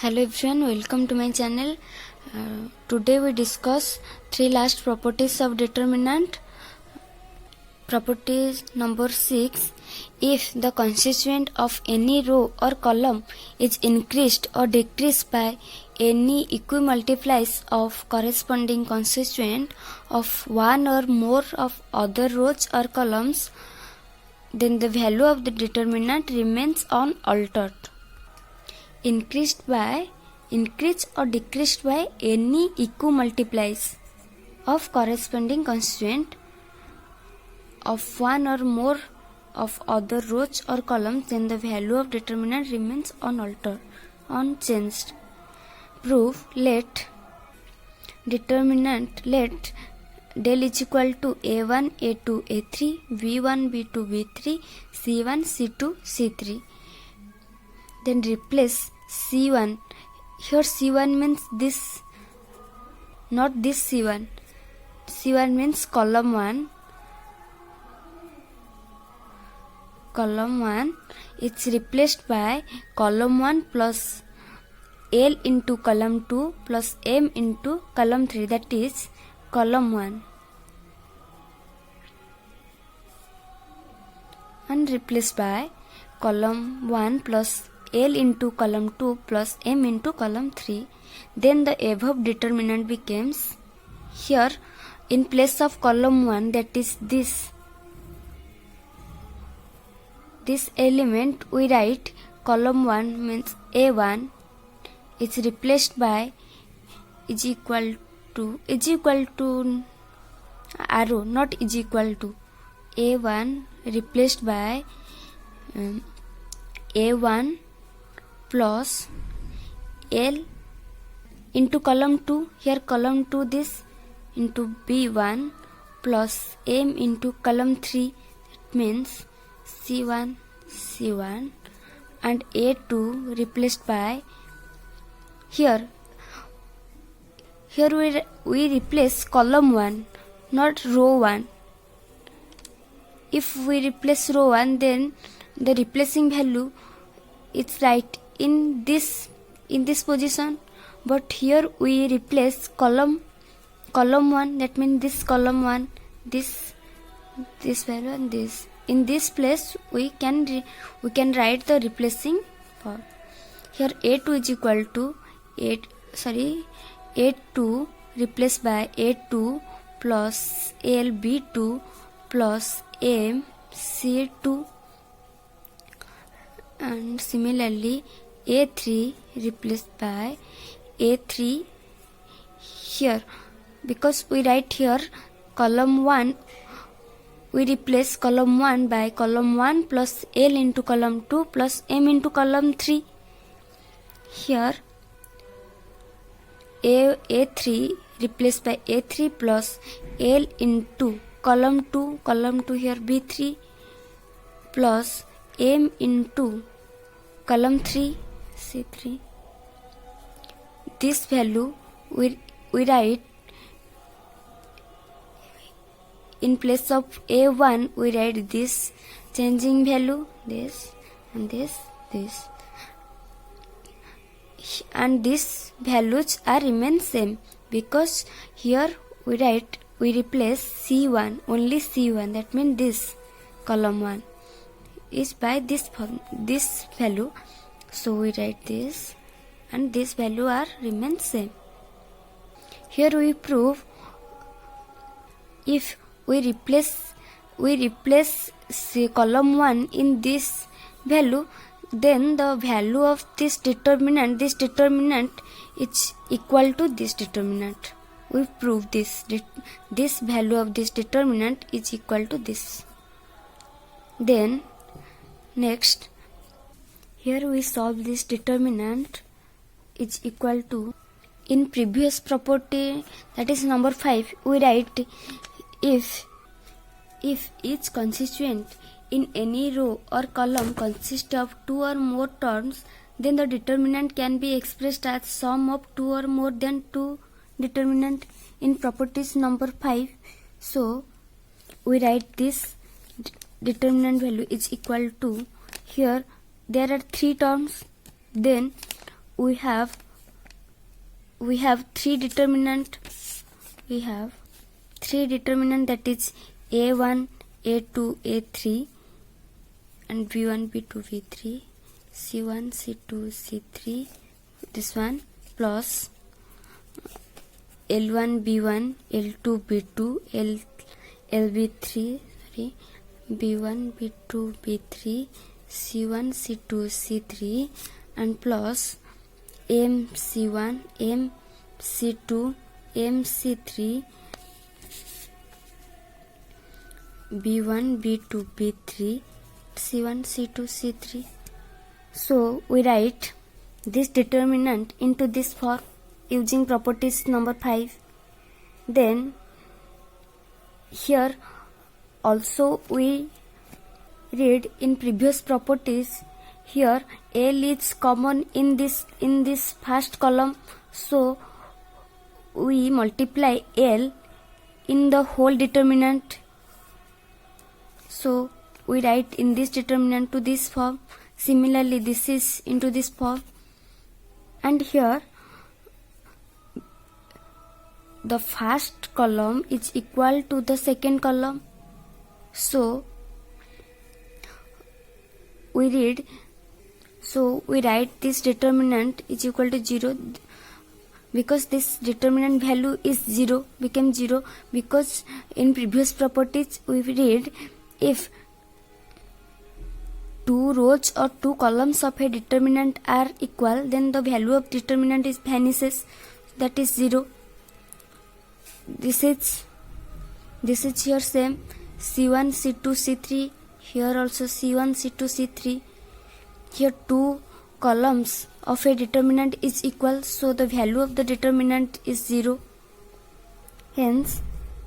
Hello everyone, welcome to my channel. Today we discuss three last properties of determinant. Property number 6. If the constituent of any row or column is increased or decreased by any equimultiples of corresponding constituent of one or more of other rows or columns, then the value of the determinant remains unaltered. Increased or decreased by any equimultiples of corresponding constituent of one or more of other rows or columns, then the value of determinant remains unchanged. Proof: let determinant let del is equal to a1 a2 a3 b1 b2 b3 c1 c2 c3. Then replace C1. Here C1 means this, not this C1. C1 means column 1. Column 1 is replaced by column 1 plus L into column 2 plus M into column 3, that is column 1. And replaced by column 1 plus L into column 2 plus M into column 3. Then the above determinant becomes, here in place of column 1, that is this element, we write column 1 means A1 is replaced by is equal to arrow, not is equal to. A1 replaced by A1 plus L into column 2, here column 2 this, into B1 plus M into column 3, that means C1 and A2 replaced by, here we replace column 1, not row 1. If we replace row 1, then the replacing value is right in this position, but here we replace column 1, that means this column 1, this value and this. In this place we can write the replacing part. Here A2 is equal to A2 replaced by A2 plus LB2 plus M C2, and similarly A3 replaced by A3, here because we write here column 1, we replace column 1 by column 1 plus L into column 2 plus M into column 3. Here A3 replaced by A3 plus L into column 2 here B3 plus M into column 3 C3. This value we write in place of A1, we write this changing value, this and this, and these values are remain same, because here we replace C1, only C1, that means this column 1 is by this value, so we write this, and this value are remain same. Here we prove, if we replace column 1 in this value, then the value of this determinant is equal to this determinant. We prove this value of this determinant is equal to this. Then next, here we solve this determinant is equal to, in previous property, that is number 5, we write if each constituent in any row or column consists of two or more terms, then the determinant can be expressed as sum of two or more than two determinant in properties number 5. So we write this determinant value is equal to, here there are three terms, then we have three determinant. We have three determinant, that is a1, a2, a3, and b1, b2, b3, c1, c2, c3, this one, plus L1, B1, L2, B2, LB3, sorry, B1, B2, B3, C1, C2, C3, and plus MC1, MC2, MC3, B1, B2, B3, C1, C2, C3. So we write this determinant into this form using properties number 5. Then here also we read in previous properties, here L is common in this first column, so we multiply L in the whole determinant. So we write in this determinant to this form. Similarly, this is into this form, and here the first column is equal to the second column. So we write this determinant is equal to 0, because this determinant value is 0, became 0, because in previous properties we read if two rows or two columns of a determinant are equal, then the value of determinant is vanishes, that is 0. This is here same, C1, C2, C3, here also C1, C2, C3. Here two columns of a determinant is equal, so the value of the determinant is 0. Hence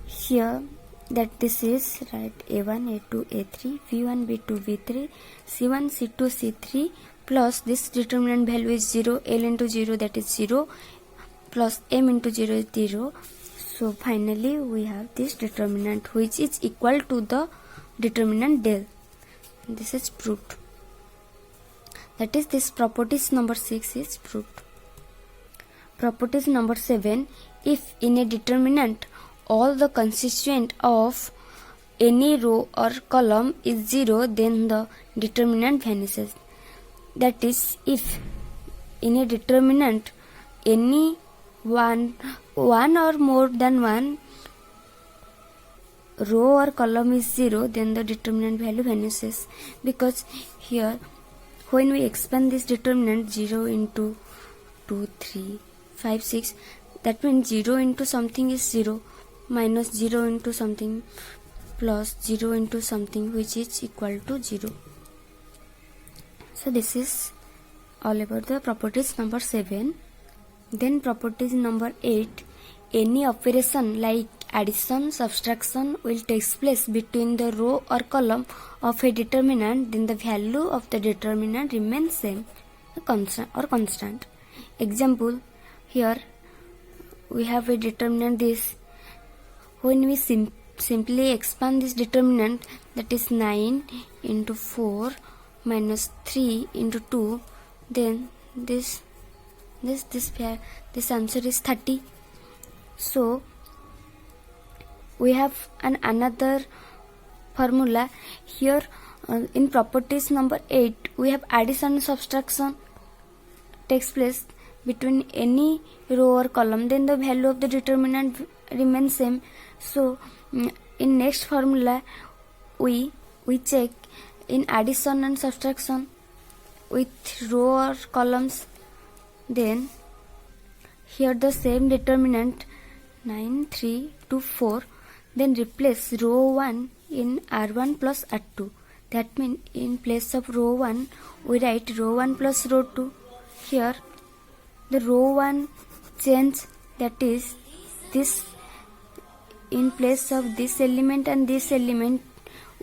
here that this is right A1, A2, A3, V1, V2, V3, C1, C2, C3, plus this determinant value is 0, L into 0, that is 0, plus M into 0 is 0. So finally we have this determinant which is equal to the determinant del. This is proved. That is, this properties number 6 is proved. Properties number 7. If in a determinant all the constituent of any row or column is 0, then the determinant vanishes. That is, if in a determinant any one or more than one row or column is 0, then the determinant value vanishes, because here when we expand this determinant 0 into 2, 3, 5, 6, that means 0 into something is 0, minus 0 into something plus 0 into something which is equal to 0. So this is all about the properties number 7. Then properties number 8. Any operation like addition, subtraction will take place between the row or column of a determinant, then the value of the determinant remains same, constant. Example, here we have a determinant this. When we simply expand this determinant, that is 9 into 4 minus 3 into 2, then this answer is 30. So we have another formula here in properties number 8. We have addition and subtraction takes place between any row or column, then the value of the determinant remains same. So in next formula we check in addition and subtraction with row or columns, then here the same determinant 9, 3, 2, 4, then replace row 1 in R1 plus R2. That means in place of row 1 we write row 1 plus row 2. Here the row 1 change, that is this, in place of this element and this element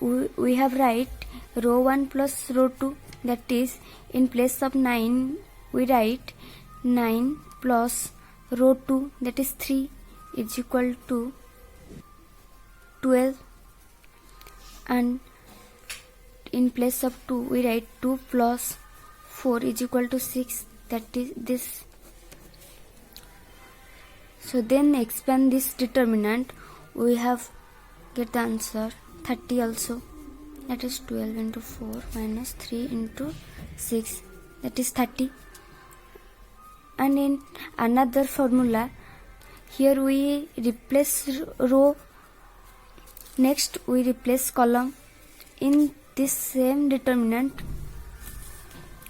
we have write row 1 plus row 2, that is in place of 9 we write 9 plus row 2, that is 3, is equal to 12, and in place of 2 we write 2 plus 4 is equal to 6, that is this. So then expand this determinant, we have get the answer 30 also, that is 12 into 4 minus 3 into 6, that is 30. And in another formula, here we replace row, next we replace column. In this same determinant,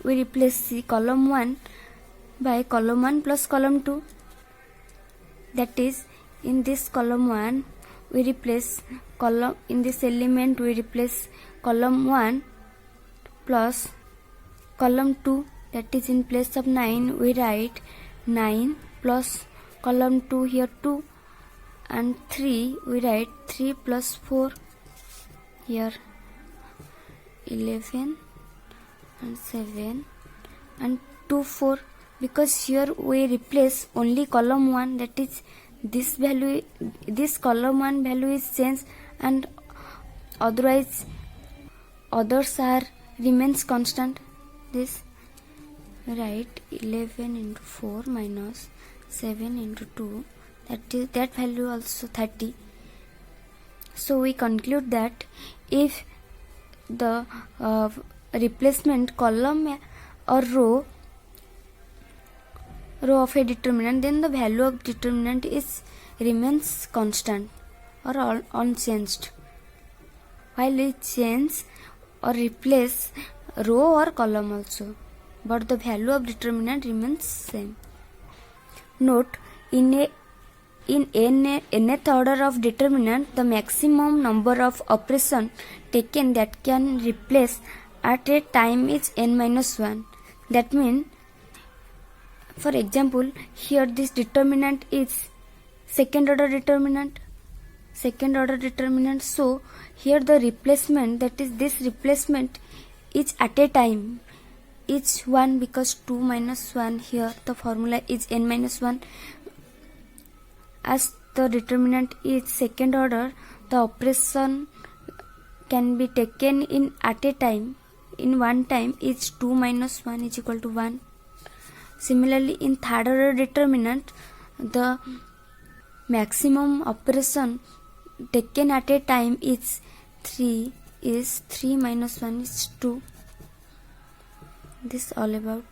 we replace the column 1 by column 1 plus column 2. That is, in this column 1 we replace column, in this element we replace column 1 plus column 2. That is, in place of 9 we write 9 plus column 2 here 2, and 3 we write 3 plus 4 here 11 and 7 and 2 4, because here we replace only column 1, that is this value, this column 1 value is changed, and otherwise others are remains constant. This write 11 into 4 minus 7 into 2, that value also 30. So we conclude that if the replacement column or row of a determinant, then the value of determinant is remains constant or unchanged, while we change or replace row or column also, but the value of determinant remains same. Note, in nth order of determinant, the maximum number of operations taken that can replace at a time is n minus 1. That means, for example, here this determinant is second order determinant. So here the replacement, that is this replacement, is at a time is 1, because 2 minus 1, here the formula is n minus 1. As the determinant is second order, the operation can be taken in at a time, in one time, is 2 minus 1 is equal to 1. Similarly, in third order determinant, the maximum operation taken at a time is 3 minus 1 is 2. This all about